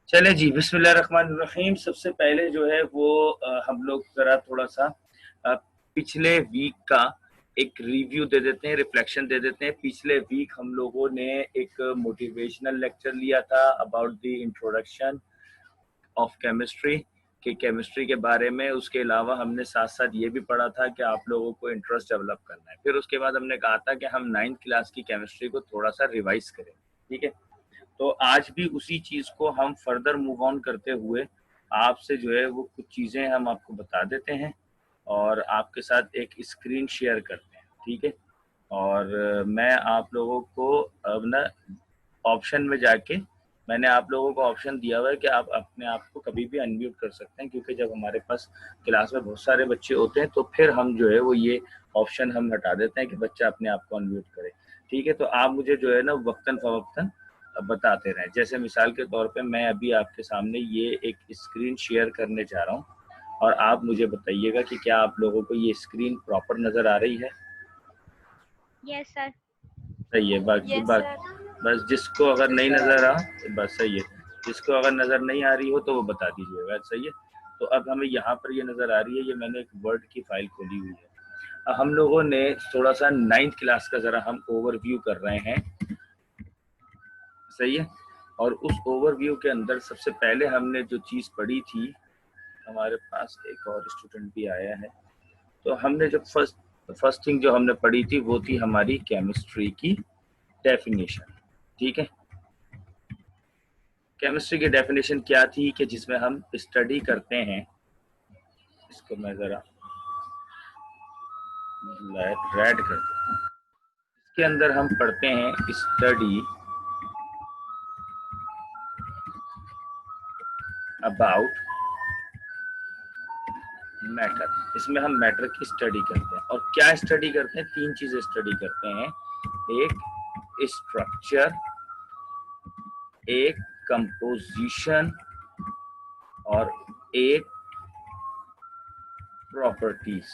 चले जी, बिस्मिल्लाहिर्रहमानिर्रहीम। सबसे पहले जो है वो हम लोग जरा थोड़ा सा पिछले वीक का एक रिव्यू दे देते हैं, रिफ्लेक्शन दे देते हैं। पिछले वीक हम लोगों ने एक मोटिवेशनल लेक्चर लिया था about the introduction of chemistry, कि केमिस्ट्री के बारे में। उसके अलावा हमने साथ साथ ये भी पढ़ा था कि आप लोगों को इंटरेस्ट डेवलप करना है। फिर उसके बाद हमने कहा था कि हम 9th क्लास की केमिस्ट्री को थोड़ा सा रिवाइज करें। ठीक है, तो आज भी उसी चीज को हम फर्दर मूव ऑन करते हुए आपसे जो है वो कुछ चीजें हम आपको बता देते हैं और आपके साथ एक स्क्रीन शेयर करते हैं। ठीक है, और मैं आप लोगों को अब ना ऑप्शन में जाके मैंने आप लोगों को ऑप्शन दिया हुआ है कि आप अपने आप को कभी भी अनम्यूट कर सकते हैं, क्योंकि जब हमारे पास क्लास में बहुत सारे बच्चे होते हैं तो फिर हम जो है वो ये ऑप्शन हम हटा देते हैं कि बच्चा अपने आप को अनम्यूट करे। ठीक है, तो आप मुझे जो है ना वक्तन फवक्तन बताते रहें। जैसे मिसाल के तौर पे मैं अभी आपके सामने ये एक स्क्रीन शेयर करने जा रहा हूँ और आप मुझे बताइएगा कि क्या आप लोगों को ये स्क्रीन प्रॉपर नजर आ रही है। Yes sir. सही है। बाकी यस सर। बस जिसको अगर नहीं नजर आ, बस सही है। जिसको अगर नजर नहीं आ रही हो तो वो बता दीजिएगा। सही है, तो अब हमें यहाँ पर ये नजर आ रही है। ये मैंने एक वर्ड की फाइल खोली हुई है। हम लोगों ने थोड़ा सा 9th क्लास का जरा हम ओवरव्यू कर रहे हैं। सही है, और उस ओवरव्यू के अंदर सबसे पहले हमने जो चीज पढ़ी थी, हमारे पास एक और स्टूडेंट भी आया है, तो हमने जो फर्स्ट थिंग जो हमने पढ़ी थी वो थी हमारी केमिस्ट्री की डेफिनेशन। ठीक है, केमिस्ट्री की डेफिनेशन क्या थी कि जिसमें हम स्टडी करते हैं, इसको मैं जरा रेड कर दूं। इसके अंदर हम पढ़ते हैं स्टडी अबाउट मैटर। इसमें हम मैटर की स्टडी करते हैं। और क्या स्टडी करते हैं? तीन चीजें स्टडी करते हैं। एक स्ट्रक्चर, एक कंपोजिशन और एक प्रॉपर्टीज।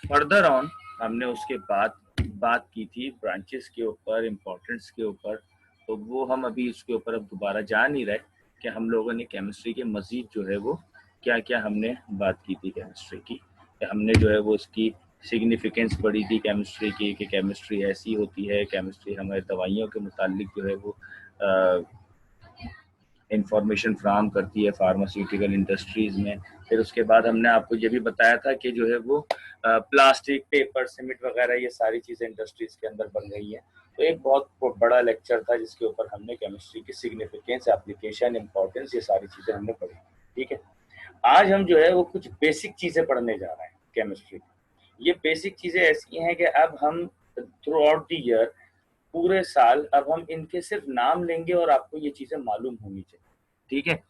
फर्दर ऑन हमने उसके बाद बात की थी ब्रांचेस के ऊपर, इम्पोर्टेंस के ऊपर, तो वो हम अभी इसके ऊपर अब दोबारा जा नहीं रहे कि हम लोगों ने केमिस्ट्री के मजीद जो है वो क्या क्या हमने बात की थी केमिस्ट्री की। हमने जो है वो उसकी सिग्निफिकेंस पढ़ी थी केमिस्ट्री की, कि केमिस्ट्री ऐसी होती है, केमिस्ट्री हमारे दवाइयों के मुतालिक जो है वो इंफॉर्मेशन फ्राहम करती है फार्मास्यूटिकल इंडस्ट्रीज में। फिर उसके बाद हमने आपको ये भी बताया था कि जो है वो प्लास्टिक, पेपर, सीमेंट वगैरह ये सारी चीज़ें इंडस्ट्रीज के अंदर बन रही हैं। तो एक बहुत बड़ा लेक्चर था जिसके ऊपर हमने केमिस्ट्री की सिग्निफिकेंस, एप्लीकेशन, इंपॉर्टेंस, ये सारी चीज़ें हमने पढ़ी। ठीक है, आज हम जो है वो कुछ बेसिक चीज़ें पढ़ने जा रहे हैं केमिस्ट्री की। ये बेसिक चीज़ें ऐसी हैं कि अब हम थ्रू आउट द ईयर, पूरे साल, अब हम इनके सिर्फ नाम लेंगे और आपको ये चीज़ें मालूम होनी चाहिए। ठीक है,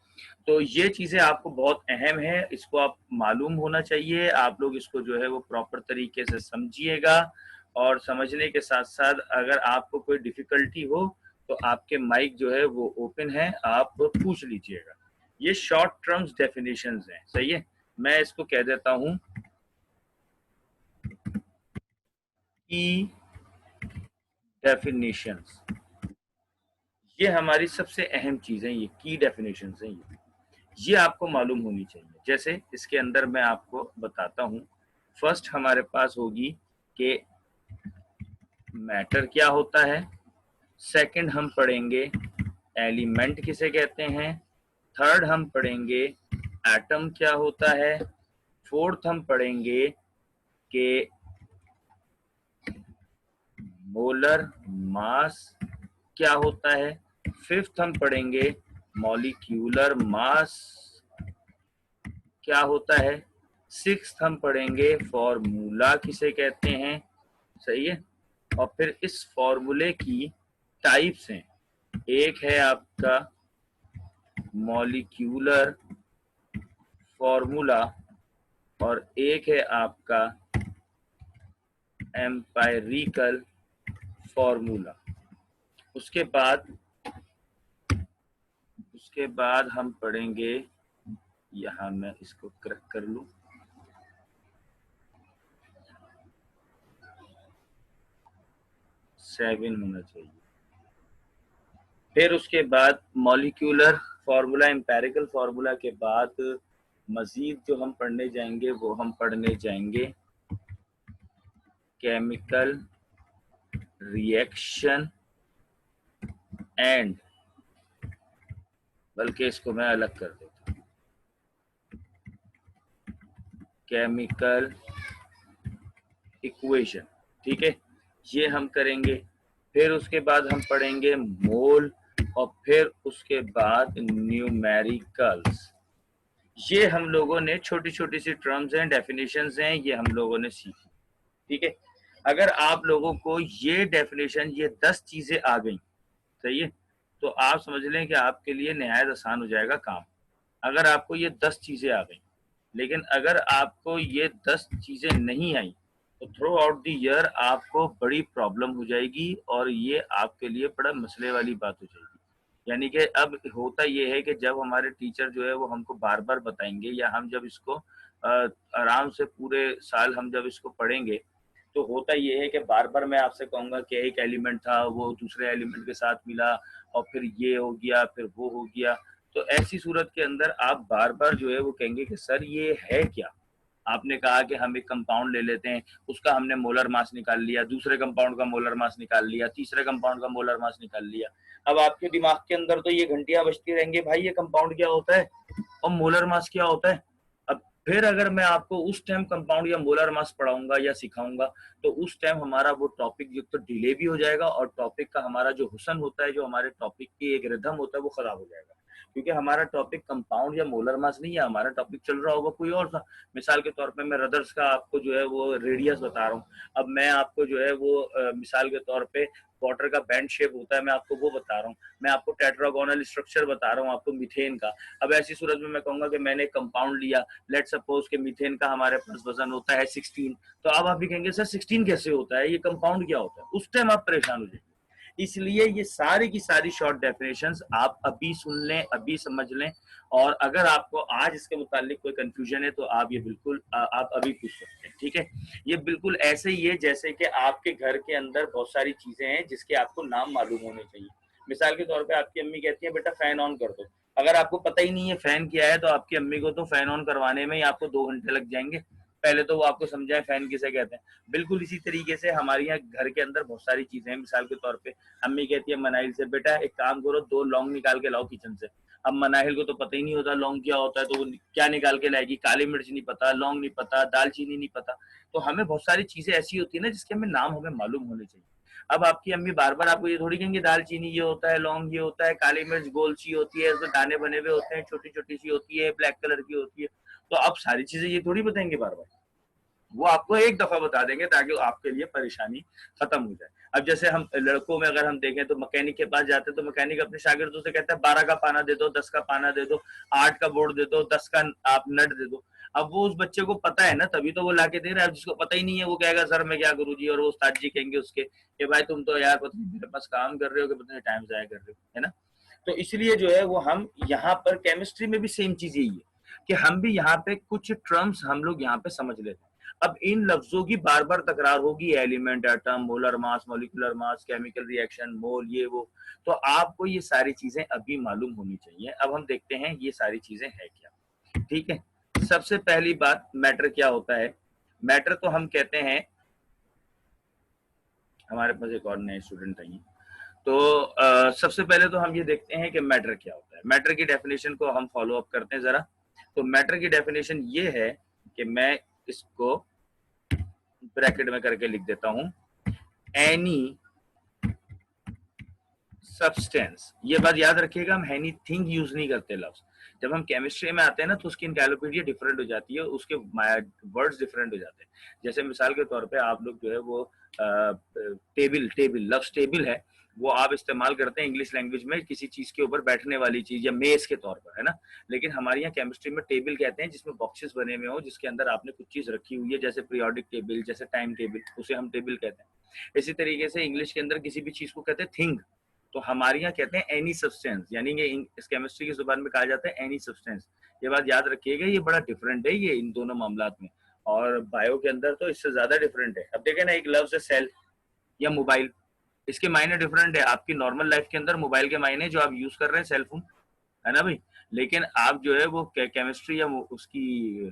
तो ये चीजें आपको बहुत अहम है, इसको आप मालूम होना चाहिए। आप लोग इसको जो है वो प्रॉपर तरीके से समझिएगा और समझने के साथ साथ अगर आपको कोई डिफिकल्टी हो तो आपके माइक जो है वो ओपन है, आप पूछ लीजिएगा। ये शॉर्ट टर्म्स डेफिनेशंस हैं। सही है, मैं इसको कह देता हूं की डेफिनेशंस। ये हमारी सबसे अहम चीज है, ये की डेफिनेशंस हैं। ये आपको मालूम होनी चाहिए। जैसे इसके अंदर मैं आपको बताता हूँ। फर्स्ट हमारे पास होगी कि मैटर क्या होता है। सेकंड हम पढ़ेंगे एलिमेंट किसे कहते हैं। थर्ड हम पढ़ेंगे एटम क्या होता है। फोर्थ हम पढ़ेंगे कि मोलर मास क्या होता है। फिफ्थ हम पढ़ेंगे मॉलिक्यूलर मास क्या होता है। सिक्स्थ हम पढ़ेंगे फॉर्मूला किसे कहते हैं। सही है, और फिर इस फॉर्मूले की टाइप्स हैं। एक है आपका मॉलिक्यूलर फॉर्मूला और एक है आपका एम्पायरिकल फॉर्मूला। उसके बाद हम पढ़ेंगे, यहां मैं इसको करेक्ट कर लूं, 7 होना चाहिए। फिर उसके बाद मॉलिक्यूलर फार्मूला, एम्पेरिकल फार्मूला के बाद मजीद जो हम पढ़ने जाएंगे वो हम पढ़ने जाएंगे केमिकल रिएक्शन एंड, बल्कि इसको मैं अलग कर देता हूँ, केमिकल इक्वेशन। ठीक है, ये हम करेंगे। फिर उसके बाद हम पढ़ेंगे मोल, और फिर उसके बाद न्यूमेरिकल्स। ये हम लोगों ने छोटी छोटी सी टर्म्स हैं, डेफिनेशंस हैं, ये हम लोगों ने सीखी। ठीक है, अगर आप लोगों को ये डेफिनेशन, ये 10 चीजें आ गई, सही है, तो आप समझ लें कि आपके लिए निहायत आसान हो जाएगा काम। अगर आपको ये 10 चीजें आ गई, लेकिन अगर आपको ये 10 चीजें नहीं आई तो थ्रू आउट द ईयर आपको बड़ी प्रॉब्लम हो जाएगी, और ये आपके लिए बड़ा मसले वाली बात हो जाएगी। यानी कि अब होता ये है कि जब हमारे टीचर जो है वो हमको बार बार बताएंगे, या हम जब इसको आराम से पूरे साल हम जब इसको पढ़ेंगे, तो होता ये है कि बार बार मैं आपसे कहूंगा कि एक एलिमेंट था वो दूसरे एलिमेंट के साथ मिला, और फिर ये हो गया, फिर वो हो गया। तो ऐसी सूरत के अंदर आप बार बार जो है वो कहेंगे कि सर ये है क्या। आपने कहा कि हम एक कंपाउंड ले लेते हैं, उसका हमने मोलर मास निकाल लिया, दूसरे कंपाउंड का मोलर मास निकाल लिया, तीसरे कंपाउंड का मोलर मास निकाल लिया। अब आपके दिमाग के अंदर तो ये घंटियां बजती रहेंगी, भाई ये कंपाउंड क्या होता है और मोलर मास क्या होता है। अब फिर अगर मैं आपको उस टाइम कंपाउंड या मोलर मास पढ़ाऊंगा या सिखाऊंगा, तो उस टाइम हमारा वो टॉपिक जो तो डिले भी हो जाएगा, और टॉपिक का हमारा जो हुसन होता है, जो हमारे टॉपिक की एक रिदम होता है, वो खराब हो जाएगा। क्योंकि हमारा टॉपिक कंपाउंड या मोलर मास नहीं है, हमारा टॉपिक चल रहा होगा कोई और सा। मिसाल के तौर पे मैं रदर्स का आपको जो है वो रेडियस बता रहा हूँ। अब मैं आपको जो है वो मिसाल के तौर पे वाटर का बैंड शेप होता है, मैं आपको वो बता रहा हूँ। मैं आपको टेट्रागोनल स्ट्रक्चर बता रहा हूँ आपको मीथेन का। अब ऐसी सूरत में मैं कहूंगा कि मैंने कंपाउंड लिया, लेट सपोज के मीथेन का हमारे पास वजन होता है 16, तो अब आप भी कहेंगे सर 16 कैसे होता है, ये कंपाउंड क्या होता है, उस टाइम आप परेशान हो जाएंगे। इसलिए ये सारी की सारी शॉर्ट डेफिनेशंस आप अभी सुन लें, अभी समझ लें, और अगर आपको आज इसके मुतालिक कोई कंफ्यूजन है तो आप ये बिल्कुल आप अभी पूछ सकते हैं। ठीक है, ये बिल्कुल ऐसे ही है जैसे कि आपके घर के अंदर बहुत सारी चीजें हैं जिसके आपको नाम मालूम होने चाहिए। मिसाल के तौर पे आपकी अम्मी कहती है बेटा फैन ऑन कर दो, अगर आपको पता ही नहीं है फैन क्या है, तो आपकी अम्मी को तो फैन ऑन करवाने में ही आपको 2 घंटे लग जाएंगे। पहले तो वो आपको समझाए फैन किसे कहते हैं। बिल्कुल इसी तरीके से हमारे यहाँ घर के अंदर बहुत सारी चीजें हैं। मिसाल के तौर पे अम्मी कहती है मनाइल से बेटा एक काम करो 2 लौंग निकाल के लाओ किचन से। अब मनाहिल को तो पता ही नहीं होता लौंग क्या होता है, तो वो क्या निकाल के लाएगी, काली मिर्च नहीं पता, लौंग नहीं पता, दालचीनी नहीं पता। तो हमें बहुत सारी चीजें ऐसी होती है ना जिसके हमें नाम हमें मालूम होने चाहिए। अब आपकी अम्मी बार बार आपको ये थोड़ी कहेंगे दालचीनी ये होता है, लौंग ये होता है, काली मिर्च गोल सी होती है, उसमें दाने बने हुए होते हैं, छोटी छोटी सी होती है, ब्लैक कलर की होती है। तो आप सारी चीजें ये थोड़ी बताएंगे बार बार, वो आपको एक दफा बता देंगे ताकि आपके लिए परेशानी खत्म हो जाए। अब जैसे हम लड़कों में अगर हम देखें तो मैकेनिक के पास जाते हैं, तो मैकेनिक अपने शागिर्दों से कहता है 12 का पाना दे दो, 10 का पाना दे दो, 8 का बोर्ड दे दो, 10 का आप नट दे दो। अब वो उस बच्चे को पता है ना, तभी तो वो लाके दे रहा है। जिसको पता ही नहीं है वो कहेगा सर मैं क्या करूँ जी, और वो उस्ताद जी कहेंगे उसके कि भाई तुम तो यार पता नहीं मेरे पास काम कर रहे हो कि पता नहीं टाइम जाया कर रहे हो, है ना। तो इसलिए जो है वो हम यहाँ पर केमिस्ट्री में भी सेम चीज यही है कि हम भी यहाँ पे कुछ टर्म्स हम लोग यहाँ पे समझ लेते हैं। अब इन लफ्जों की बार बार तकरार होगी, element, atom, molar mass, molecular mass, chemical reaction, mole, ये वो। तो आपको ये सारी चीजें अभी मालूम होनी चाहिए। अब हम देखते हैं ये सारी चीजें है क्या। ठीक है, सबसे पहली बात मैटर क्या होता है। मैटर तो हम कहते हैं, हमारे पास एक और नए स्टूडेंट आई हैं, तो सबसे पहले तो हम ये देखते हैं कि मैटर क्या होता है। मैटर की डेफिनेशन को हम फॉलो अप करते हैं जरा। तो मैटर की डेफिनेशन ये है कि मैं इसको ब्रैकेट में करके लिख देता हूं, एनी सब्सटेंस। ये बात याद रखिएगा, हम एनीथिंग यूज नहीं करते लफ्ज। जब हम केमिस्ट्री में आते हैं ना तो उसकी इनकैलोपीडिया डिफरेंट हो जाती है, उसके वर्ड्स डिफरेंट हो जाते हैं। जैसे मिसाल के तौर पे आप लोग जो है वो टेबल, टेबल लफ्ज टेबल है, वो आप इस्तेमाल करते हैं इंग्लिश लैंग्वेज में किसी चीज के ऊपर बैठने वाली चीज या मेज के तौर पर, है ना। लेकिन हमारे यहाँ केमिस्ट्री में टेबल कहते हैं जिसमें बॉक्सेस बने हुए हो, जिसके अंदर आपने कुछ चीज रखी हुई है, जैसे पीरियोडिक टेबल, जैसे टाइम टेबल, उसे हम टेबल कहते हैं। इसी तरीके से इंग्लिश के अंदर किसी भी चीज को कहते हैं थिंग, तो हमारे यहाँ कहते हैं एनी सब्सटेंस, यानी कि इस केमिस्ट्री की जुबान में कहा जाता है एनी सब्सटेंस। ये बात याद रखिएगा, ये बड़ा डिफरेंट है ये इन दोनों मामलात में, और बायो के अंदर तो इससे ज्यादा डिफरेंट है। अब देखें ना, एक लफ्ज है सेल या मोबाइल, इसके मायने डिफरेंट है। आपकी नॉर्मल लाइफ के अंदर मोबाइल के मायने जो आप यूज कर रहे हैं सेल फोन, है ना भाई, लेकिन आप जो है वो केमिस्ट्री या उसकी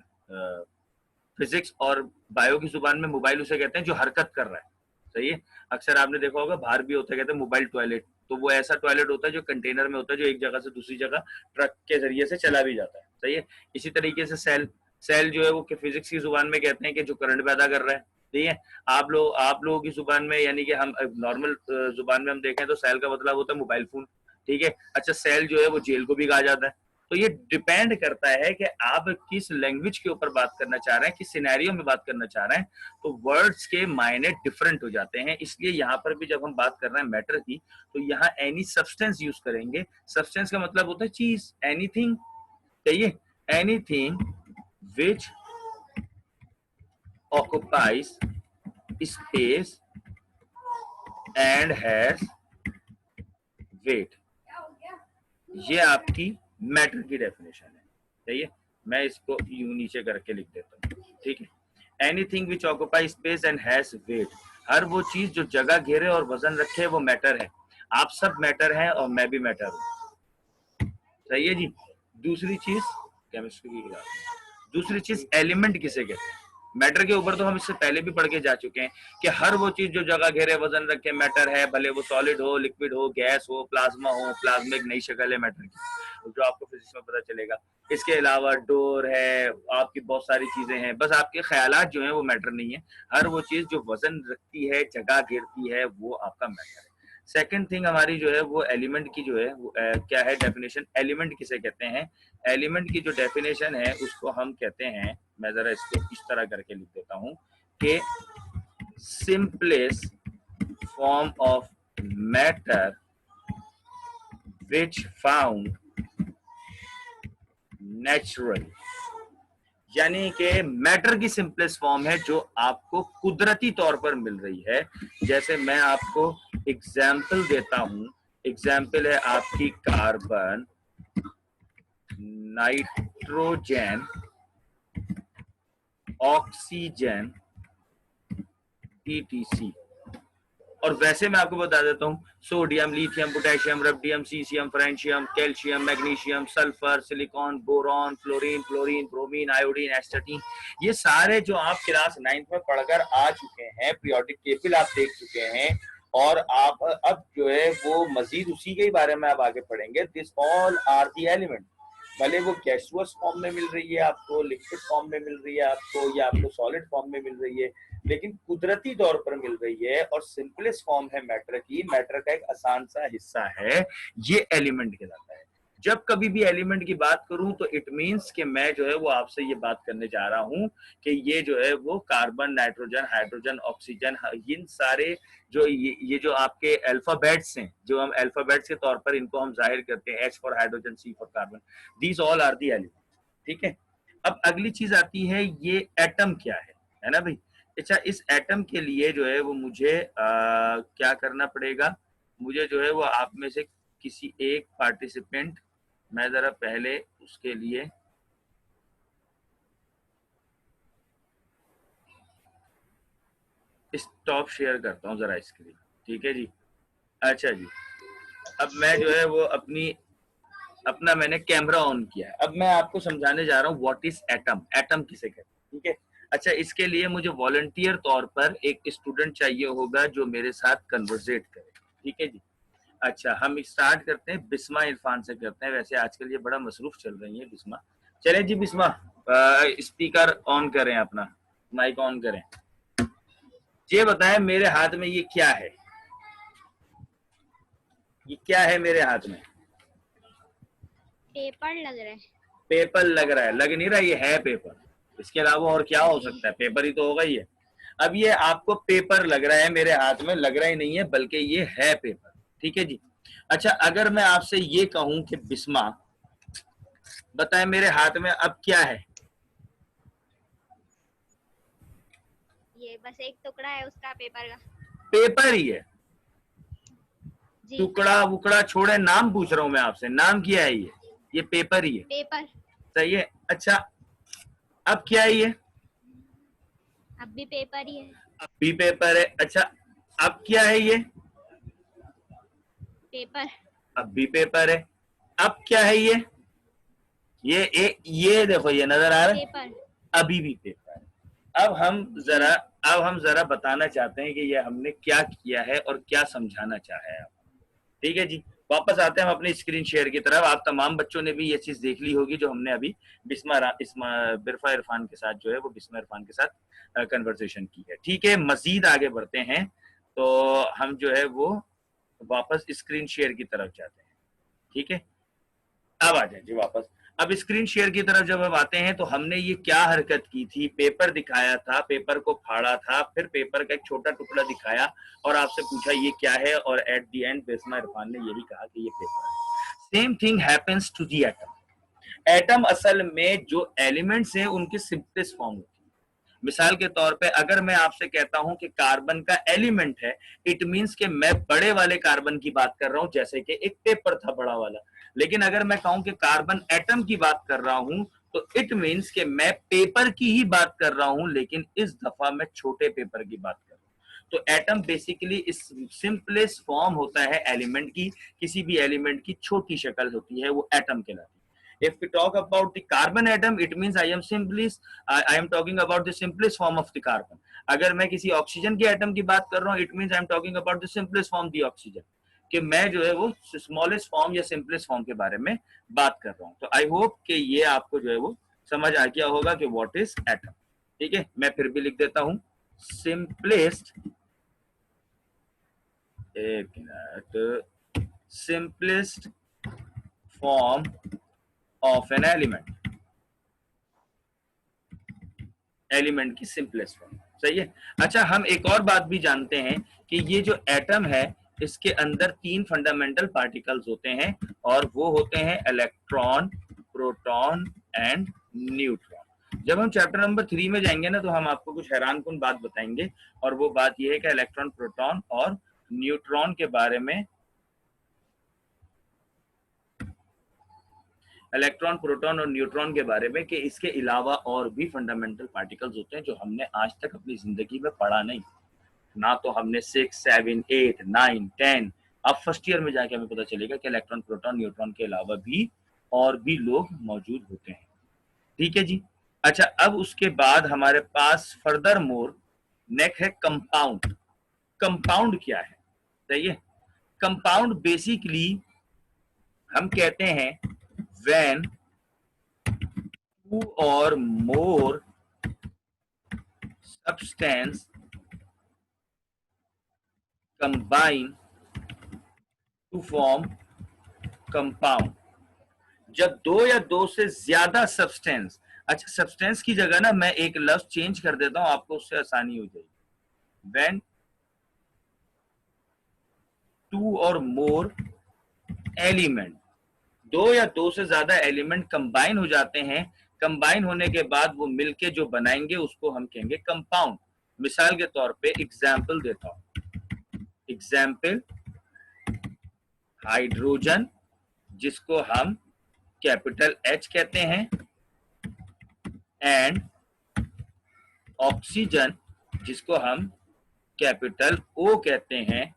फिजिक्स और बायो की जुबान में मोबाइल उसे कहते हैं जो हरकत कर रहा है। सही है। अक्सर आपने देखा होगा बाहर भी होता है, कहते हैं मोबाइल टॉयलेट, तो वो ऐसा टॉयलेट होता है जो कंटेनर में होता है, जो एक जगह से दूसरी जगह ट्रक के जरिए से चला भी जाता है। सही है। इसी तरीके से सेल, सेल जो है वो फिजिक्स की जुबान में कहते हैं कि जो करंट पैदा कर रहा है। ठीक है। आप लोगों की जुबान में, यानी कि हम नॉर्मल जुबान में हम देखें तो सेल का मतलब होता है मोबाइल फोन। ठीक है। अच्छा, सेल जो है वो जेल को भी कहा जाता है। तो ये डिपेंड करता है कि आप किस लैंग्वेज के ऊपर बात करना चाह रहे हैं, किस सिनेरियो में बात करना चाह रहे हैं। तो वर्ड्स के मायने डिफरेंट हो जाते हैं। इसलिए यहाँ पर भी जब हम बात कर रहे हैं मैटर की, तो यहाँ एनी सब्सटेंस यूज करेंगे। सब्सटेंस का मतलब होता है चीज, एनीथिंग। चाहिए, anything which occupies space and has weight. ये आपकी मैटर की डेफिनेशन है। सही है। मैं इसको यूं नीचे करके लिख देता हूँ। ठीक है। Anything which occupy space and has weight, हर वो चीज जो जगह घेरे और वजन रखे वो मैटर है। आप सब मैटर हैं और मैं भी मैटर हूँ। सही है जी। दूसरी चीज, केमिस्ट्री की क्लास, दूसरी चीज एलिमेंट किसे कहते हैं। मैटर के ऊपर तो हम इससे पहले भी पढ़ के जा चुके हैं कि हर वो चीज जो जगह घेरे वजन रखे मैटर है, भले वो सॉलिड हो, लिक्विड हो, गैस हो, प्लाज्मा हो। प्लाज्मा एक नई शक्ल है मैटर की, जो आपको फिजिक्स में पता चलेगा। इसके अलावा डोर है, आपकी बहुत सारी चीजें हैं, बस आपके ख्यालात जो हैं वो मैटर नहीं है। हर वो चीज जो वजन रखती है, जगह घेरती है, वो आपका मैटर है। सेकंड थिंग हमारी जो है वो एलिमेंट की जो है वो, क्या है डेफिनेशन, एलिमेंट किसे कहते हैं। एलिमेंट की जो डेफिनेशन है उसको हम कहते हैं, मैं जरा इसको इस तरह करके लिख देता हूं कि simplest form of matter which found natural, यानी कि मैटर की सिंपलेस्ट फॉर्म है जो आपको कुदरती तौर पर मिल रही है। जैसे मैं आपको एग्जाम्पल देता हूं, एग्जाम्पल है आपकी कार्बन, नाइट्रोजन, ऑक्सीजन, ईटीसी। और वैसे मैं आपको बता देता हूँ, sodium, lithium, potassium, rubidium, caesium, francium, calcium, magnesium, sulphur, silicon, boron, fluorine, chlorine, bromine, iodine, astatine, ये सारे जो आप क्लास 9th में पढ़कर आ चुके हैं, पीरियोडिक टेबल आप देख चुके हैं, और आप अब जो है वो मजीद उसी के बारे में आप आगे पढ़ेंगे। This all are the element, भले वो गैसुअस फॉर्म में मिल रही है आपको, लिक्विड फॉर्म में मिल रही है आपको, या आपको सॉलिड फॉर्म में मिल रही है, लेकिन कुदरती तौर पर मिल रही है। और सिंपलेस्ट फॉर्म है मैटर की, मैटर का एक आसान सा हिस्सा है, ये एलिमेंट कहलाता है। जब कभी भी एलिमेंट की बात करूं तो इट मींस कि मैं जो है वो आपसे ये बात करने जा रहा हूं कि ये जो है वो कार्बन, नाइट्रोजन, हाइड्रोजन, ऑक्सीजन, इन सारे जो ये जो आपके अल्फाबेट्स हैं, जो हम अल्फाबेट्स के तौर पर इनको हम जाहिर करते हैं, H for hydrogen, C for carbon, these all are the element. ठीक है। अब अगली चीज आती है, ये एटम क्या है ना भाई। अच्छा, इस एटम के लिए जो है वो मुझे क्या करना पड़ेगा, मुझे जो है वो आप में से किसी एक पार्टिसिपेंट, मैं जरा पहले उसके लिए स्टॉप शेयर करता हूँ जरा स्क्रीन। ठीक है जी। अच्छा जी, अब मैं जो है वो अपना मैंने कैमरा ऑन किया है। अब मैं आपको समझाने जा रहा हूँ व्हाट इज एटम, एटम किसे कहते हैं। ठीक है। अच्छा, इसके लिए मुझे वॉलंटियर तौर पर एक स्टूडेंट चाहिए होगा जो मेरे साथ कन्वर्सेट करे। ठीक है जी। अच्छा, हम स्टार्ट करते हैं, बिस्मा इरफान से करते हैं। वैसे आजकल ये बड़ा मसरूफ चल रही है बिस्मा। चलें जी बिस्मा, स्पीकर ऑन करें, अपना माइक ऑन करें। ये बताएं मेरे हाथ में ये क्या है, ये क्या है मेरे हाथ में। पेपर लग रहा है। पेपर लग रहा है, लग नहीं रहा, ये है पेपर। इसके अलावा और क्या हो सकता है, पेपर ही तो होगा ये। अब ये आपको पेपर लग रहा है मेरे हाथ में, लग रहा ही नहीं है बल्कि ये है पेपर। ठीक है जी। अच्छा, अगर मैं आपसे ये कहूं कि बिस्मा बताए मेरे हाथ में अब क्या है। ये बस एक टुकड़ा है उसका, पेपर का। पेपर ही है। जी। टुकड़ा वुकड़ा छोड़े, नाम पूछ रहा हूं मैं आपसे, नाम क्या है ये पेपर ही है। पेपर। सही है। अच्छा, अब क्या है ये, अब भी पेपर ही है। अब भी पेपर है। अच्छा, अब क्या है ये, पेपर। अब भी पेपर है। अब क्या है ये देखो, ये नजर आ रहा है, पेपर। अभी भी पेपर है। जी। अब हम जरा बताना चाहते हैं कि ये हमने क्या किया है और क्या समझाना चाहा है। ठीक है जी, वापस आते हैं हम अपनी स्क्रीन शेयर की तरफ। आप तमाम बच्चों ने भी ये चीज देख ली होगी जो हमने अभी बिरफा इरफान के साथ जो है वो बिस्मा इरफान के साथ कन्वर्सेशन की है। ठीक है, मजीद आगे बढ़ते हैं तो हम जो है वो वापस स्क्रीन शेयर की तरफ जाते हैं। ठीक है, अब आ जाए जी वापस। अब स्क्रीन शेयर की तरफ जब हम आते हैं तो हमने ये क्या हरकत की थी, पेपर दिखाया था, पेपर को फाड़ा था, फिर पेपर का एक छोटा टुकड़ा दिखाया और आपसे पूछा ये क्या है, और at the end Bisma Irfan ने यही कहा कि ये पेपर है। Same thing happens to the atom. Atom असल में जो एलिमेंट्स हैं उनकी सिंपलेस्ट फॉर्म होती है। मिसाल के तौर पे अगर मैं आपसे कहता हूं कि कार्बन का एलिमेंट है, इट मींस कि मैं बड़े वाले कार्बन की बात कर रहा हूं, जैसे कि एक पेपर था बड़ा वाला। लेकिन अगर मैं कहूं कि कार्बन एटम की बात कर रहा हूं तो इट मींस कि मैं पेपर की ही बात कर रहा हूं, लेकिन इस दफा मैं छोटे पेपर की बात कर रहा हूं। तो एटम बेसिकली इस सिंपलेस्ट फॉर्म होता है एलिमेंट की, किसी भी एलिमेंट की छोटी शक्ल होती है, वो एटम कहलाती है। If we talk about the carbon atom, it means I am talking about the simplest form of the carbon. अगर मैं किसी ऑक्सीजन के एटम की बात कर रहा हूँ, it means I am talking about the simplest form the oxygen. कि मैं जो है वो स्मॉलेस्ट फॉर्म या सिंपलेस्ट फॉर्म के बारे में बात कर रहा हूँ। तो आई होप कि ये आपको जो है वो समझ आ गया होगा कि व्हाट इज एटम। ठीक है, मैं फिर भी लिख देता हूँ, सिंपलेस्ट, एक minute, simplest form of an element, element की सिंपलेस्ट फॉर्म। सही है। अच्छा, हम एक और बात भी जानते हैं कि ये जो एटम है इसके अंदर 3 फंडामेंटल पार्टिकल्स होते हैं, और वो होते हैं इलेक्ट्रॉन, प्रोटॉन एंड न्यूट्रॉन। जब हम चैप्टर नंबर 3 में जाएंगे ना तो हम आपको कुछ हैरानकुन बात बताएंगे, और वो बात ये है कि इलेक्ट्रॉन, प्रोटॉन और न्यूट्रॉन के बारे में, इलेक्ट्रॉन, प्रोटॉन और न्यूट्रॉन के बारे में, कि इसके अलावा और भी फंडामेंटल पार्टिकल्स होते हैं जो हमने आज तक अपनी जिंदगी में पढ़ा नहीं। ना तो हमने 6, 7, 8, 9, 10, अब फर्स्ट ईयर में जाके हमें पता चलेगा कि इलेक्ट्रॉन, प्रोटॉन, न्यूट्रॉन के अलावा भी और भी लोग मौजूद होते हैं। ठीक है जी। अच्छा, अब उसके बाद हमारे पास फर्दर मोर नेक है कंपाउंड। कंपाउंड क्या है? सही है। कंपाउंड बेसिकली हम कहते हैं when 2 or more substance combine to form compound। जब 2 या 2 से ज्यादा सब्सटेंस, अच्छा सब्सटेंस की जगह ना मैं एक लफ्ज चेंज कर देता हूं, आपको उससे आसानी हो जाएगी। व्हेन 2 or more एलिमेंट, 2 या 2 से ज्यादा एलिमेंट कंबाइन हो जाते हैं, कंबाइन होने के बाद वो मिलके जो बनाएंगे उसको हम कहेंगे कंपाउंड। मिसाल के तौर पे एग्जाम्पल देता हूं, एग्जाम्पल हाइड्रोजन, जिसको हम कैपिटल H कहते हैं, एंड ऑक्सीजन, जिसको हम कैपिटल O कहते हैं,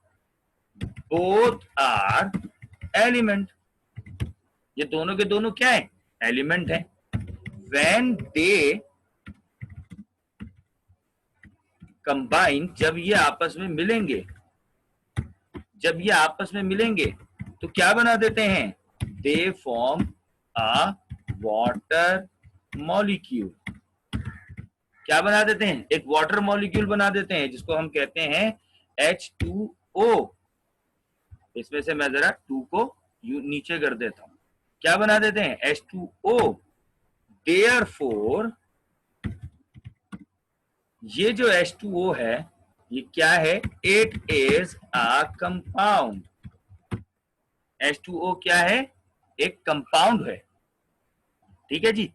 बोथ आर एलिमेंट। ये दोनों के दोनों क्या है? एलिमेंट है। व्हेन दे कंबाइन, जब ये आपस में मिलेंगे, जब ये आपस में मिलेंगे तो क्या बना देते हैं? They form a water molecule. क्या बना देते हैं? एक वाटर मॉलिक्यूल बना देते हैं, जिसको हम कहते हैं H2O। इसमें से मैं जरा 2 को नीचे कर देता हूं, क्या बना देते हैं? H2O। Therefore ये जो H2O है ये क्या है? It is a compound. H2O क्या है? एक कंपाउंड है। ठीक है जी।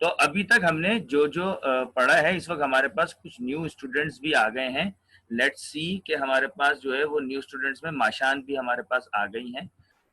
तो अभी तक हमने जो जो पढ़ा है, इस वक्त हमारे पास कुछ न्यू स्टूडेंट्स भी आ गए हैं। लेट्स सी कि हमारे पास जो है वो न्यू स्टूडेंट्स में माशान भी हमारे पास आ गई हैं।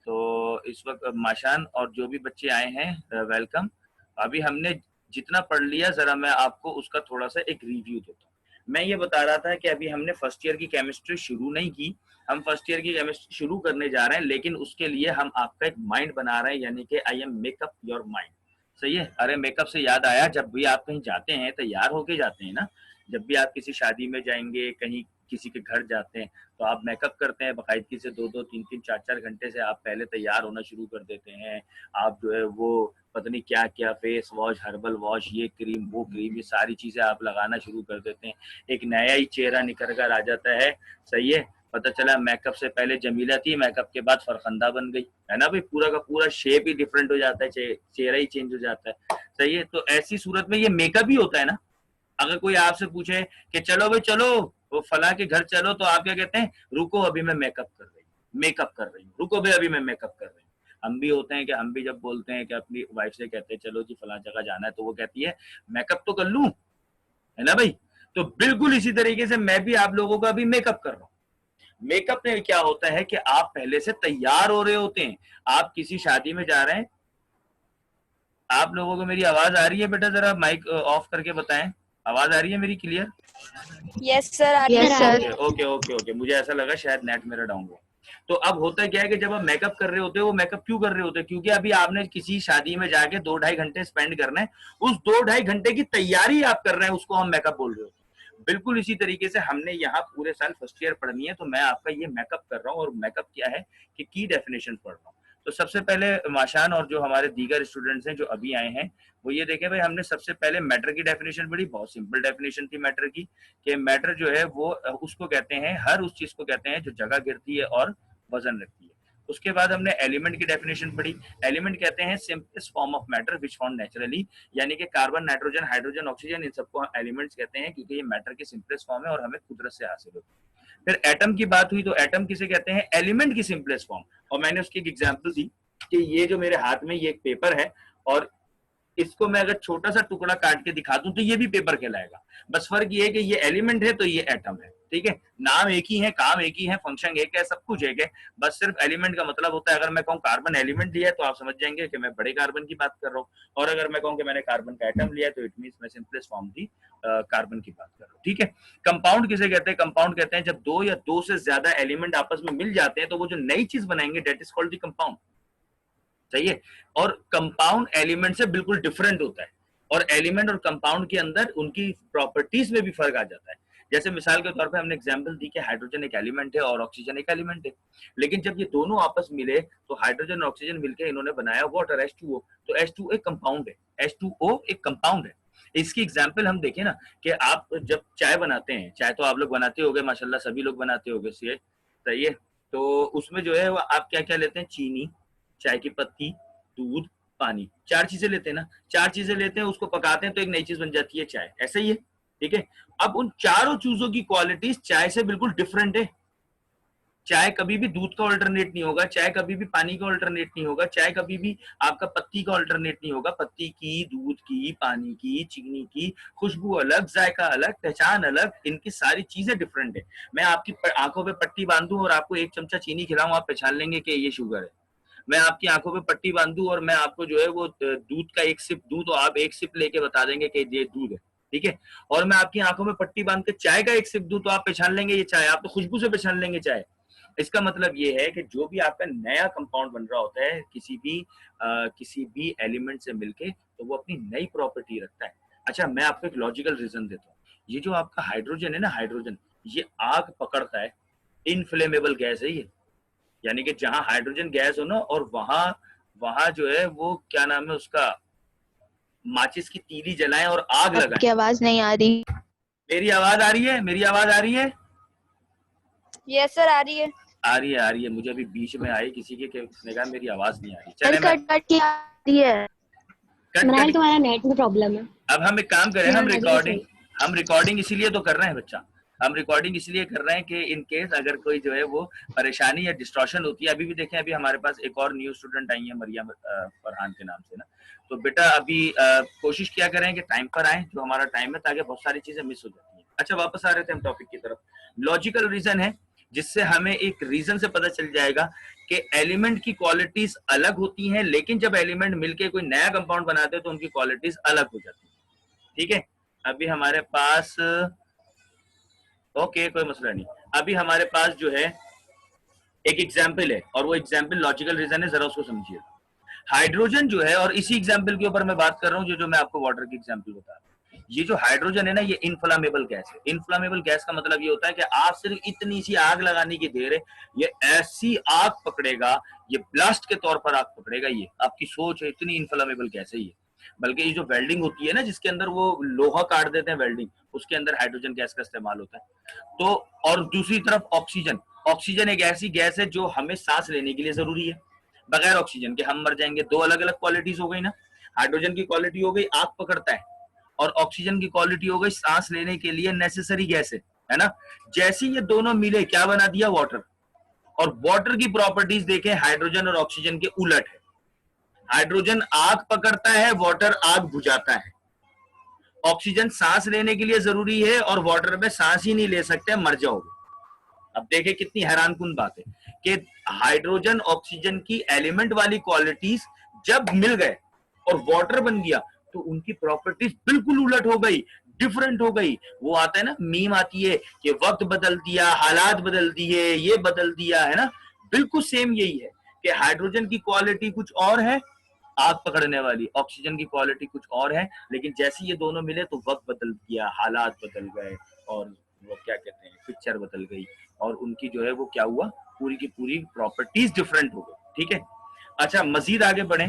तो इस वक्त माशान और जो भी बच्चे आए हैं, वेलकम। अभी हमने जितना पढ़ लिया, जरा मैं आपको उसका थोड़ा सा एक रिव्यू देता हूँ। मैं ये बता रहा था कि अभी हमने फर्स्ट ईयर की केमिस्ट्री शुरू नहीं की, हम फर्स्ट ईयर की केमिस्ट्री शुरू करने जा रहे हैं, लेकिन उसके लिए हम आपका एक माइंड बना रहे हैं, यानी कि I am make up your mind. सही है। अरे मेकअप से याद आया, जब भी आप कहीं जाते हैं तैयार होके जाते हैं ना, जब भी आप किसी शादी में जाएंगे, कहीं किसी के घर जाते हैं, तो आप मेकअप करते हैं बाकायदगी से, 2-2 3-3 4-4 घंटे से आप पहले तैयार होना शुरू कर देते हैं। आप जो है वो पता नहीं क्या क्या फेस वॉश, हर्बल वॉश, ये क्रीम वो क्रीम, ये सारी चीजें आप लगाना शुरू कर देते हैं। एक नया ही चेहरा निकल कर आ जाता है। सही है। पता चला मेकअप से पहले जमीला थी, मेकअप के बाद फरखंदा बन गई, है ना भाई। पूरा का पूरा शेप ही डिफरेंट हो जाता है, चेहरा ही चेंज हो जाता है। सही है। तो ऐसी सूरत में ये मेकअप ही होता है ना। अगर कोई आपसे पूछे कि चलो भाई चलो वो फला के घर चलो, तो आप क्या कहते हैं? रुको अभी मैं मेकअप कर रही हूँ, मेकअप कर रही हूँ, रुको भाई अभी मैं मेकअप कर रही हूँ। हम भी होते हैं कि हम भी जब बोलते हैं कि अपनी वाइफ से कहते हैं चलो जी फला जगह जाना है, तो वो कहती है मेकअप तो कर लूं, है ना भाई। तो बिल्कुल इसी तरीके से मैं भी आप लोगों का भी मेकअप कर रहा हूँ। मेकअप में क्या होता है कि आप पहले से तैयार हो रहे होते हैं। आप किसी शादी में जा रहे हैं। आप लोगों को मेरी आवाज आ रही है बेटा? जरा माइक ऑफ करके बताएं, आवाज आ रही है मेरी clear? Yes sir. Yes sir. Okay okay okay okay, मुझे ऐसा लगा शायद नेट मेरा डाउन हुआ। तो अब होता क्या है कि जब आप मेकअप कर रहे होते हो, वो मेकअप क्यों कर रहे होते हैं? क्योंकि अभी आपने किसी शादी में जाके 2-2.5 घंटे स्पेंड करना है, उस 2-2.5 घंटे की तैयारी आप कर रहे हैं, उसको हम मेकअप बोल रहे होते हैं। बिल्कुल इसी तरीके से हमने यहाँ पूरे साल फर्स्ट ईयर पढ़नी है, तो मैं आपका ये मेकअप कर रहा हूँ। और मेकअप क्या है कि की डेफिनेशन पढ़ रहा हूँ। तो सबसे पहले माशान और जो हमारे दीगर स्टूडेंट्स हैं जो अभी आए हैं, वो ये देखें भाई, हमने सबसे पहले मैटर की डेफिनेशन पढ़ी। बहुत सिंपल डेफिनेशन थी मैटर की, कि मैटर जो है वो उसको कहते हैं, हर उस चीज को कहते हैं जो जगह गिरती है और वजन रखती है। उसके बाद हमने एलिमेंट की डेफिनेशन पढ़ी। एलिमेंट कहते हैं simplest form of matter which found naturally, यानी कि कार्बन, नाइट्रोजन, हाइड्रोजन, ऑक्सीजन, इन सबको एलिमेंट्स कहते हैं, क्योंकि ये मैटर की सिंपलेस्ट फॉर्म है और हमें कुदरत से हासिल होती है। फिर एटम की बात हुई, तो एटम किसे कहते हैं? एलिमेंट की सिंपलेस्ट फॉर्म। और मैंने उसकी एक एग्जांपल दी कि ये जो मेरे हाथ में ये एक पेपर है, और इसको मैं अगर छोटा सा टुकड़ा काट के दिखा दूं तो ये भी पेपर कहलाएगा। बस फर्क ये है कि ये एलिमेंट है तो ये एटम है। ठीक है। नाम एक ही है, काम एक ही है, फंक्शन एक है, सब कुछ एक है। बस सिर्फ एलिमेंट का मतलब होता है, अगर मैं कहूँ कार्बन एलिमेंट लिया है तो आप समझ जाएंगे कि मैं बड़े कार्बन की बात कर रहा हूँ, और अगर मैं कहूँ कि मैंने कार्बन का एटम लिया है तो इट मींस मैं सिंपलेस्ट फॉर्म की कार्बन की बात कर रहा हूँ। ठीक है। कंपाउंड किसे कहते हैं? कंपाउंड कहते हैं जब दो या दो से ज्यादा एलिमेंट आपस में मिल जाते हैं तो वो जो नई चीज बनाएंगे, that is called the compound. सही है। और कंपाउंड एलिमेंट से बिल्कुल डिफरेंट होता है, और एलिमेंट और कंपाउंड के अंदर उनकी प्रॉपर्टीज में भी फर्क आ जाता है। जैसे मिसाल के तौर पे हमने एग्जांपल दी कि हाइड्रोजन एक एलिमेंट है और ऑक्सीजन एक एलिमेंट है, लेकिन जब ये दोनों आपस मिले तो हाइड्रोजन और ऑक्सीजन मिलकर इन्होंने बनाया वाटर, H2O। तो H2O एक कंपाउंड है, H2O एक कंपाउंड है। इसकी एग्जाम्पल हम देखें ना, कि आप जब चाय बनाते हैं, चाय तो आप लोग बनाते होगे माशाल्लाह, सभी लोग बनाते होगे, सही है। तो उसमें जो है वो आप क्या क्या लेते हैं? चीनी, चाय की पत्ती, दूध, पानी, 4 चीजें लेते हैं ना। 4 चीजें लेते हैं, उसको पकाते हैं तो एक नई चीज बन जाती है चाय। ऐसा ही है। ठीक है। अब उन चारों चीजों की क्वालिटीज चाय से बिल्कुल डिफरेंट है। चाय कभी भी दूध का अल्टरनेट नहीं होगा, चाय कभी भी पानी का अल्टरनेट नहीं होगा, चाय कभी भी आपका पत्ती का अल्टरनेट नहीं होगा। पत्ती की, दूध की, पानी की, चीनी की खुशबू अलग, जायका अलग, पहचान अलग, इनकी सारी चीजें डिफरेंट है। मैं आपकी आंखों पे पट्टी बांधूं और आपको 1 चमचा चीनी खिलाऊं, आप पहचान लेंगे कि ये शुगर है। मैं आपकी आंखों पे पट्टी बांधूं और मैं आपको जो है वो दूध का 1 सिप दूं, तो आप 1 सिप लेके बता देंगे कि ये दूध है। ठीक है। और मैं आपकी आंखों में पट्टी बांध के चाय का 1 सिप दूं, तो आप पहचान लेंगे ये चाय, आप तो खुशबू से पहचान लेंगे चाय। इसका मतलब ये है कि जो भी आपका नया कंपाउंड बन रहा होता है किसी भी एलिमेंट से मिलके, तो वो अपनी नई प्रॉपर्टी रखता है। अच्छा, मैं आपको एक लॉजिकल रीजन देता हूँ। ये जो आपका हाइड्रोजन है ना, हाइड्रोजन ये आग पकड़ता है, इनफ्लेमेबल गैस है ये। यानी कि जहां हाइड्रोजन गैस हो ना, और वहां वहां जो है वो क्या नाम है उसका, माचिस की तीली जलाएं और आग लगाएं। आपकी आवाज नहीं आ रही। मेरी आवाज आ रही है? मेरी आवाज आ रही है? यस सर, आ रही है। आ रही है, आ रही है। मुझे अभी बीच में आई किसी के उसने कहा मेरी आवाज नहीं आ रही। चले, कट कट की आ रही है। कट तुम्हारा नेट में प्रॉब्लम है। अब हम एक काम करें, हम रिकॉर्डिंग इसीलिए तो कर रहे हैं बच्चा, हम रिकॉर्डिंग इसलिए कर रहे हैं कि इन केस अगर कोई जो है वो परेशानी या डिस्ट्रॉशन होती है। अभी भी देखें, अभी हमारे पास एक और न्यू स्टूडेंट आई है, मरियम फरहान के नाम से ना। तो बेटा अभी कोशिश किया करें कि टाइम पर आए, जो हमारा टाइम है, ताकि बहुत सारी चीजें मिस हो जाती हैं। अच्छा, वापस आ रहे थे हम टॉपिक की तरफ। लॉजिकल रीजन है, जिससे हमें एक रीजन से पता चल जाएगा कि एलिमेंट की क्वालिटीज अलग होती हैं, लेकिन जब एलिमेंट मिलके कोई नया कंपाउंड बनाते हैं तो उनकी क्वालिटीज अलग हो जाती है। ठीक है। अभी हमारे पास ओके, कोई मसला नहीं। अभी हमारे पास जो है एक एग्जाम्पल है और वो एग्जाम्पल लॉजिकल रीजन है, जरा उसको समझिए। हाइड्रोजन जो है, और इसी एग्जाम्पल के ऊपर मैं बात कर रहा हूँ, जो मैं आपको वाटर की एग्जाम्पल बता रहा हूँ। ये जो हाइड्रोजन है ना, ये इनफ्लामेबल गैस है। इनफ्लामेबल गैस का मतलब ये होता है कि आप सिर्फ इतनी सी आग लगाने की देर है, ये ऐसी आग पकड़ेगा, ये ब्लास्ट के तौर पर आग पकड़ेगा। ये आपकी सोच है, इतनी इनफ्लामेबल गैस है ये। बल्कि ये जो वेल्डिंग होती है ना, जिसके अंदर वो लोहा काट देते हैं वेल्डिंग, उसके अंदर हाइड्रोजन गैस का इस्तेमाल होता है। तो और दूसरी तरफ ऑक्सीजन, ऑक्सीजन एक ऐसी गैस है जो हमें सांस लेने के लिए जरूरी है। बगैर ऑक्सीजन के हम मर जाएंगे। दो अलग अलग क्वालिटीज हो गई ना, हाइड्रोजन की क्वालिटी हो गई आग पकड़ता है, और ऑक्सीजन की क्वालिटी हो गई सांस लेने के लिए नेसेसरी गैस है ना। जैसे ये दोनों मिले, क्या बना दिया? वाटर। और वाटर की प्रॉपर्टीज देखें, हाइड्रोजन और ऑक्सीजन के उलट है। हाइड्रोजन आग पकड़ता है, वाटर आग बुझाता है। ऑक्सीजन सांस लेने के लिए जरूरी है, और वाटर में सांस ही नहीं ले सकते, मर जाओगे। अब देखें कितनी हैरानकुन बात है कि हाइड्रोजन ऑक्सीजन की एलिमेंट वाली क्वालिटीज जब मिल गए और वाटर बन गया, तो उनकी प्रॉपर्टीज बिल्कुल उलट हो गई, डिफरेंट हो गई। वो आता है ना, मीम आती है कि वक्त बदल दिया, हालात बदल दिए, ये बदल दिया, है ना। बिल्कुल सेम यही है कि हाइड्रोजन की क्वालिटी कुछ और है, आग पकड़ने वाली, ऑक्सीजन की क्वालिटी कुछ और है, लेकिन जैसे ये दोनों मिले तो वक्त बदल गया, हालात बदल गए, और वो क्या कहते हैं, पिक्चर बदल गई, और उनकी जो है वो क्या हुआ, पूरी की पूरी प्रॉपर्टीज डिफरेंट हो गई। ठीक है, अच्छा मजीद आगे बढ़े।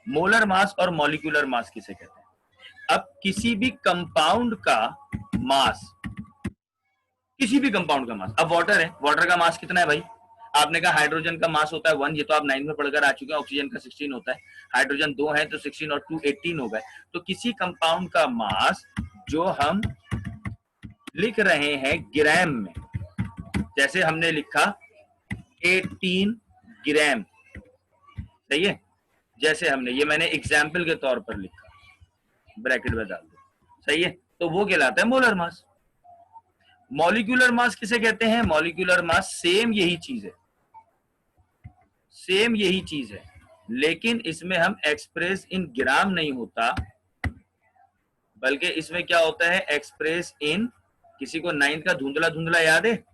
मोलर मास और मॉलिक्यूलर मास किसे कहते हैं? अब किसी भी कंपाउंड का मास, किसी भी कंपाउंड का मास, अब वाटर है, वाटर का मास कितना है भाई? आपने कहा हाइड्रोजन का मास होता है 1, ये तो आप 9 में पढ़कर आ चुके हैं। ऑक्सीजन का 16 होता है, हाइड्रोजन 2 है तो 16 और 2 18 हो गए। तो किसी कंपाउंड का मास जो हम लिख रहे हैं ग्राम में, जैसे हमने लिखा 18 ग्राम, सही है। जैसे हमने, ये मैंने एग्जाम्पल के तौर पर लिखा, ब्रैकेट में डाल दो, सही है। तो वो कहलाता है मोलर मास। मॉलिक्यूलर मास किसे कहते हैं? मॉलिक्यूलर मास सेम यही चीज है, सेम यही चीज है, लेकिन इसमें हम एक्सप्रेस इन ग्राम नहीं होता, बल्कि इसमें क्या होता है, एक्सप्रेस इन, किसी को 9 का धुंधला धुंधला याद है?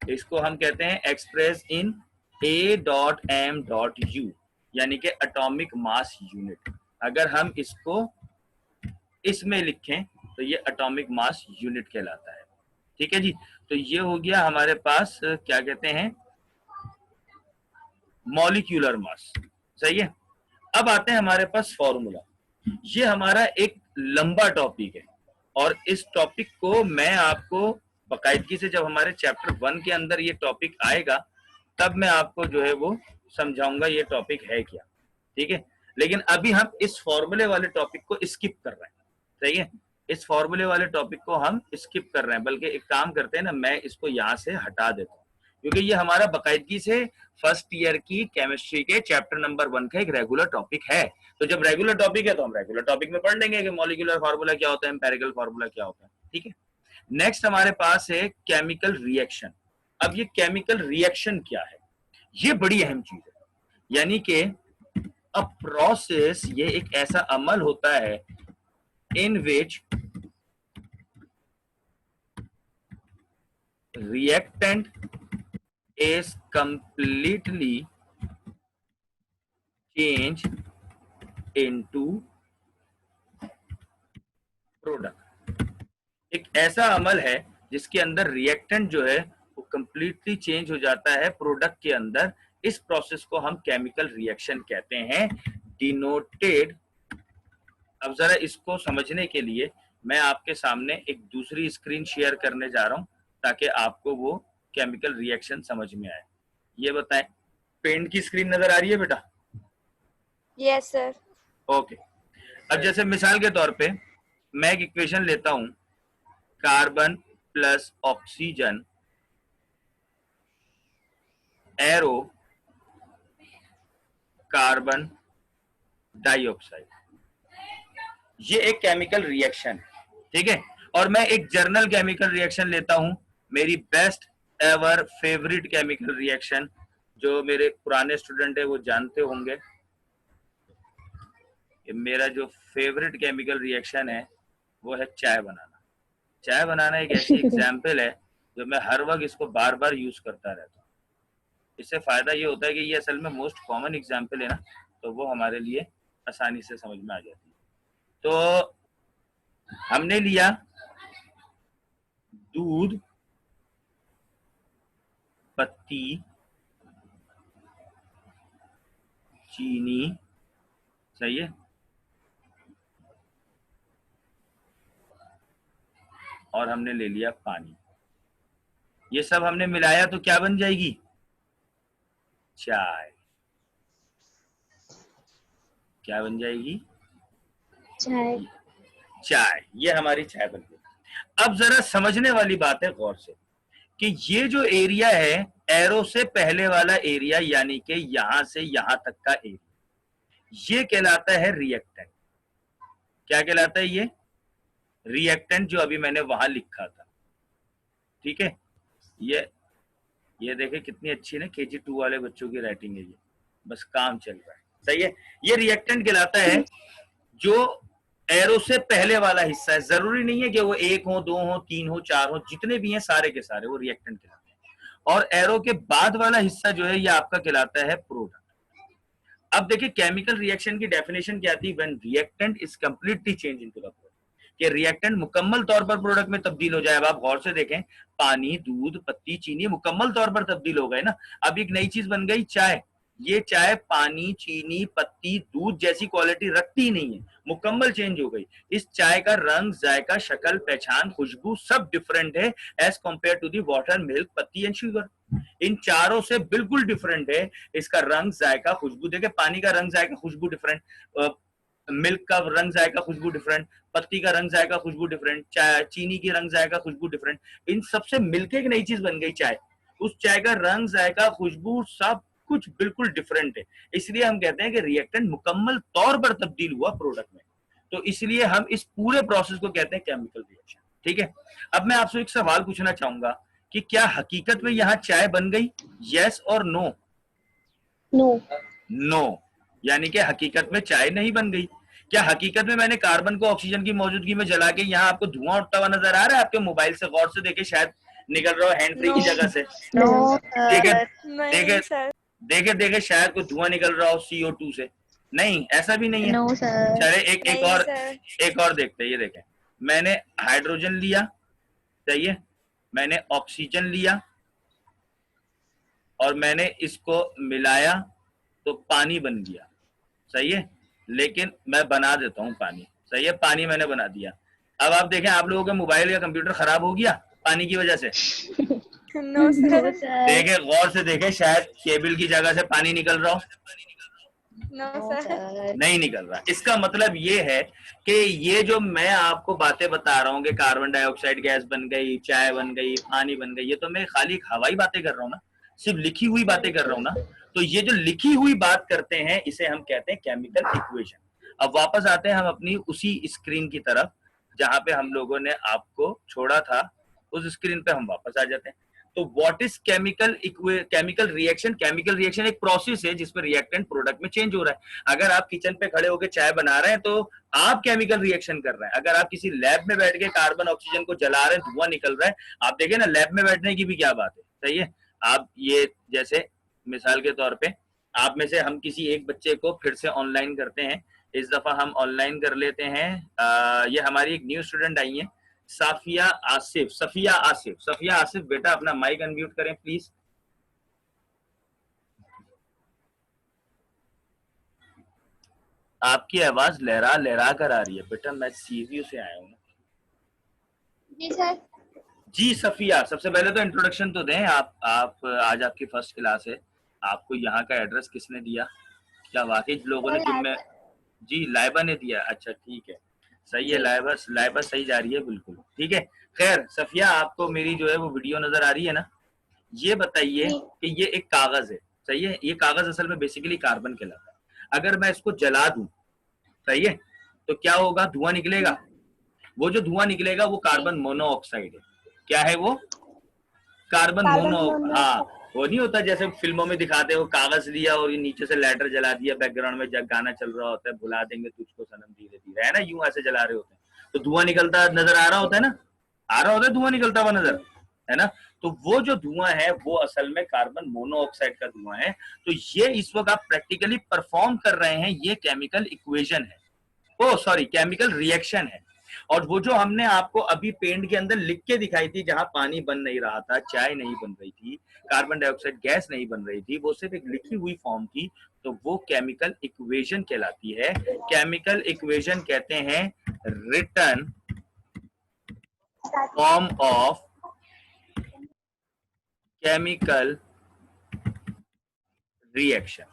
इसको हम कहते हैं एक्सप्रेस इन A.M.U, यानी कि एटॉमिक मास यूनिट। अगर हम इसको इसमें लिखें तो ये एटॉमिक मास यूनिट कहलाता है। ठीक है जी, तो ये हो गया हमारे पास क्या कहते हैं, मॉलिक्यूलर मास, सही है। अब आते हैं हमारे पास फॉर्मूला। ये हमारा एक लंबा टॉपिक है, और इस टॉपिक को मैं आपको बाकायदगी से, जब हमारे चैप्टर 1 के अंदर ये टॉपिक आएगा, तब मैं आपको जो है वो समझाऊंगा ये टॉपिक है क्या। ठीक है, लेकिन अभी हम इस फॉर्मूले वाले टॉपिक को स्किप कर रहे हैं, सही है। इस फॉर्मूले वाले टॉपिक को हम स्किप कर रहे हैं, बल्कि एक काम करते हैं ना, मैं इसको यहाँ से हटा देता हूँ, क्योंकि ये हमारा बाकायदगी से फर्स्ट ईयर की केमिस्ट्री के चैप्टर नंबर 1 का एक रेगुलर टॉपिक है। तो जब रेगुलर टॉपिक है तो हम रेगुलर टॉपिक में पढ़ लेंगे कि मॉलिक्यूलर फार्मूला क्या होता है, एम्पिरिकल फार्मूला क्या होता है। ठीक है, नेक्स्ट हमारे पास है केमिकल रिएक्शन। अब ये केमिकल रिएक्शन क्या है, ये बड़ी अहम चीज है। यानी कि अ प्रोसेस, ये एक ऐसा अमल होता है इन विच reactant is completely changed into product। एक ऐसा अमल है जिसके अंदर रिएक्टेंट जो है वो कंप्लीटली चेंज हो जाता है प्रोडक्ट के अंदर। इस प्रोसेस को हम केमिकल रिएक्शन कहते हैं, डिनोटेड। अब जरा इसको समझने के लिए मैं आपके सामने एक दूसरी स्क्रीन शेयर करने जा रहा हूं, ताकि आपको वो केमिकल रिएक्शन समझ में आए। ये बताएं, पेंट की स्क्रीन नजर आ रही है बेटा? Yes sir. ओके, अब जैसे मिसाल के तौर पे मैं एक इक्वेशन लेता हूं, carbon plus oxygen arrow carbon dioxide, ये एक केमिकल रिएक्शन है। ठीक है, और मैं एक जर्नल केमिकल रिएक्शन लेता हूं, मेरी best ever favourite chemical reaction, जो मेरे पुराने स्टूडेंट है वो जानते होंगे, मेरा जो फेवरेट केमिकल रिएक्शन है वो है चाय बनाना। चाय बनाना एक ऐसी एग्जाम्पल है जो मैं हर वक्त इसको बार बार यूज करता रहता हूँ। इससे फायदा ये होता है कि ये असल में मोस्ट कॉमन एग्जाम्पल है ना, तो वो हमारे लिए आसानी से समझ में आ जाती है। तो हमने लिया दूध, पत्ती, चीनी, सही है, और हमने ले लिया पानी। ये सब हमने मिलाया तो क्या बन जाएगी? चाय। क्या बन जाएगी? चाय। चाय। ये हमारी चाय बन गई। अब जरा समझने वाली बात है गौर से कि ये जो एरिया है, एरो से पहले वाला एरिया, यानी कि यहां से यहां तक का एरिया, ये कहलाता है रिएक्टेंट। क्या कहलाता है ये? रिएक्टेंट, जो अभी मैंने वहां लिखा था। ठीक है, ये देखे कितनी अच्छी ना KG2 वाले बच्चों की राइटिंग है, ये बस काम चल रहा है। सही है, ये रिएक्टेंट कहलाता है जो एरो से पहले वाला हिस्सा है। जरूरी नहीं है कि वो 1 हो, 2 हो, 3 हो, 4 हो, जितने भी हैं सारे के सारे वो रिएक्टेंट कहलाते हैं। और एरो के बाद वाला हिस्सा जो है ये आपका कहलाता है प्रोडक्ट। अब देखिए केमिकल रिएक्शन की डेफिनेशन क्या थी? When reactant is completely change into the product, कि रिएक्टेंट मुकम्मल तौर पर प्रोडक्ट में तब्दील हो जाए। अब आप गौर से देखें, पानी, दूध, पत्ती, चीनी मुकम्मल तौर पर तब्दील हो गए ना। अब एक नई चीज बन गई चाय। ये चाय पानी, चीनी, पत्ती, दूध जैसी क्वालिटी रखती ही नहीं है, मुकम्मल चेंज हो गई। इस चाय का रंग, जायका, शक्ल, पहचान, खुशबू सब डिफरेंट है as compare to the water, milk, पत्ती एंड शुगर। इन चारों से बिल्कुल डिफरेंट है इसका रंग, जायका, खुशबू। देखे पानी का रंग, जायका, खुशबू डिफरेंट, मिल्क का रंग, जायका, खुशबू डिफरेंट, पत्ती का रंग, जायका, खुशबू डिफरेंट, चीनी की रंग, जायका, खुशबू डिफरेंट। इन सबसे मिलके एक नई चीज बन गई चाय। उस चाय का रंग, जायका, खुशबू सब कुछ बिल्कुल डिफरेंट है। इसलिए हम कहते हैं कि रिएक्टेंट मुकम्मल तौर पर तब्दील हुआ प्रोडक्ट में। तो इसलिए हम इस पूरे प्रोसेस को कहते हैं केमिकल रिएक्शन। ठीक है, अब मैं आपसे एक सवाल पूछना चाहूंगा कि क्या हकीकत में यहाँ चाय बन गई? यस और नो? नो। नो, यानी कि हकीकत में चाय नहीं बन गई। क्या हकीकत में मैंने कार्बन को ऑक्सीजन की मौजूदगी में जला के यहाँ आपको धुआं उठता हुआ नजर आ रहा है? आपके मोबाइल से गौर से देखे, शायद निकल रहा हो हैंड फ्री की जगह से। नो देखे नहीं सर। देखे शायद कोई धुआं निकल रहा हो CO2 से। नहीं, ऐसा भी नहीं है। No sir. चले एक नहीं और सर। एक और देखते हैं। ये देखें, मैंने हाइड्रोजन लिया, सही है, मैंने ऑक्सीजन लिया और मैंने इसको मिलाया तो पानी बन गया। सही है, लेकिन मैं बना देता हूँ पानी। सही है, पानी मैंने बना दिया। अब आप देखें, आप लोगों का मोबाइल या कंप्यूटर खराब हो गया पानी की वजह से? No sir. देखे, गौर से देखे, शायद केबल की जगह से पानी निकल रहा हो। No sir. नहीं निकल रहा। इसका मतलब ये है कि ये जो मैं आपको बातें बता रहा हूँ कि कार्बन डाइऑक्साइड गैस बन गई, चाय बन गई, पानी बन गई, ये तो मैं खाली हवाई बातें कर रहा हूँ ना, सिर्फ लिखी हुई बातें कर रहा हूँ ना। तो ये जो लिखी हुई बात करते हैं इसे हम कहते हैं केमिकल इक्वेशन। अब वापस आते हैं हम अपनी उसी स्क्रीन की तरफ जहां पे हम लोगों ने आपको छोड़ा था, उस स्क्रीन पे हम वापस आ जाते हैं। तो what is chemical reaction? Chemical reaction एक प्रोसेस है जिसमें रिएक्टेंट प्रोडक्ट में चेंज हो रहा है। अगर आप किचन पे खड़े होकर चाय बना रहे हैं तो आप केमिकल रिएक्शन कर रहे हैं। अगर आप किसी लैब में बैठ के कार्बन ऑक्सीजन को जला रहे हैं, धुआं निकल रहा है, आप देखें ना, लैब में बैठने की भी क्या बात है। सही है, आप ये जैसे मिसाल के तौर पे आप में से हम किसी एक बच्चे को फिर से ऑनलाइन करते हैं। इस दफा हम ऑनलाइन कर लेते हैं। ये हमारी एक न्यू स्टूडेंट आई है, सफिया आसिफ। सफिया आसिफ बेटा अपना माइक अनम्यूट करें प्लीज। आपकी आवाज लहरा लहरा कर आ रही है बेटा, मैं सीवीयू से आया हूँ। जी सर। जी सफिया, सबसे पहले तो इंट्रोडक्शन तो दें आप आज आपकी फर्स्ट क्लास है, आपको यहाँ का एड्रेस किसने दिया? क्या वाकई लोगों ने जिनमें? जी लाइबा ने दिया। अच्छा ठीक है, सही है, लाइबा सही जा रही है, बिल्कुल ठीक है। खैर सफिया, आपको मेरी जो है वो वीडियो नजर आ रही है ना? ये बताइए कि ये एक कागज है, सही है, ये कागज असल में बेसिकली कार्बन कहलाता है। अगर मैं इसको जला दूं, सही है, तो क्या होगा? धुआं निकलेगा। वो जो धुआं निकलेगा वो कार्बन मोनोऑक्साइड है। क्या है वो? Carbon mono. हाँ, वो नहीं होता जैसे फिल्मों में दिखाते हैं, वो कागज लिया और ये नीचे से लाइटर जला दिया, बैकग्राउंड में जब गाना चल रहा होता है, भुला देंगे तुझको सनम धीरे धीरे, है ना, यूं ऐसे जला रहे होते हैं तो धुआं निकलता नजर आ रहा होता है ना। आ रहा होता है धुआं निकलता हुआ नजर, है ना। तो वो जो धुआं है वो असल में कार्बन मोनोऑक्साइड का धुआं है। तो ये इस वक्त आप प्रैक्टिकली परफॉर्म कर रहे हैं, ये केमिकल इक्वेशन है, ओ सॉरी केमिकल रिएक्शन है। और वो जो हमने आपको अभी पेंट के अंदर लिख के दिखाई थी, जहां पानी बन नहीं रहा था, चाय नहीं बन रही थी, कार्बन डाइऑक्साइड गैस नहीं बन रही थी, वो सिर्फ एक लिखी हुई फॉर्म थी, तो वो केमिकल इक्वेशन कहलाती है। केमिकल इक्वेशन कहते हैं written form of chemical reaction.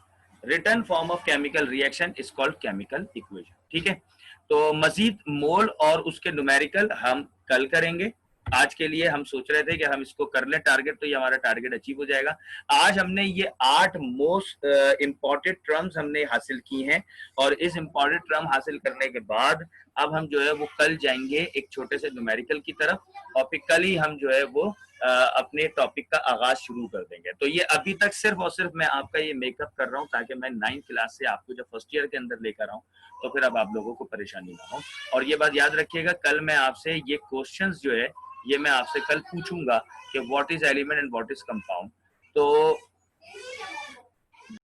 Return form of chemical reaction is called chemical equation. ठीक है, तो मजीद मोल और उसके न्यूमेरिकल हम कल करेंगे। आज के लिए हम सोच रहे थे कि हम इसको कर लें टारगेट, तो ये हमारा टारगेट अचीव हो जाएगा। आज हमने ये 8 मोस्ट इंपॉर्टेंट टर्म्स हमने हासिल की हैं, और इस इंपॉर्टेंट टर्म हासिल करने के बाद अब हम जो है वो कल जाएंगे एक छोटे से न्यूमेरिकल की तरफ, और फिर कल ही हम जो है वो अपने टॉपिक का आगाज शुरू कर देंगे। तो ये अभी तक सिर्फ और सिर्फ मैं आपका ये मेकअप कर रहा हूँ ताकि मैं 9th क्लास से आपको जब फर्स्ट ईयर के अंदर लेकर आऊँ तो फिर अब आप लोगों को परेशानी ना हो। और ये बात याद रखिएगा, कल मैं आपसे ये क्वेश्चंस जो है ये मैं आपसे कल पूछूंगा कि what is element and what is compound. तो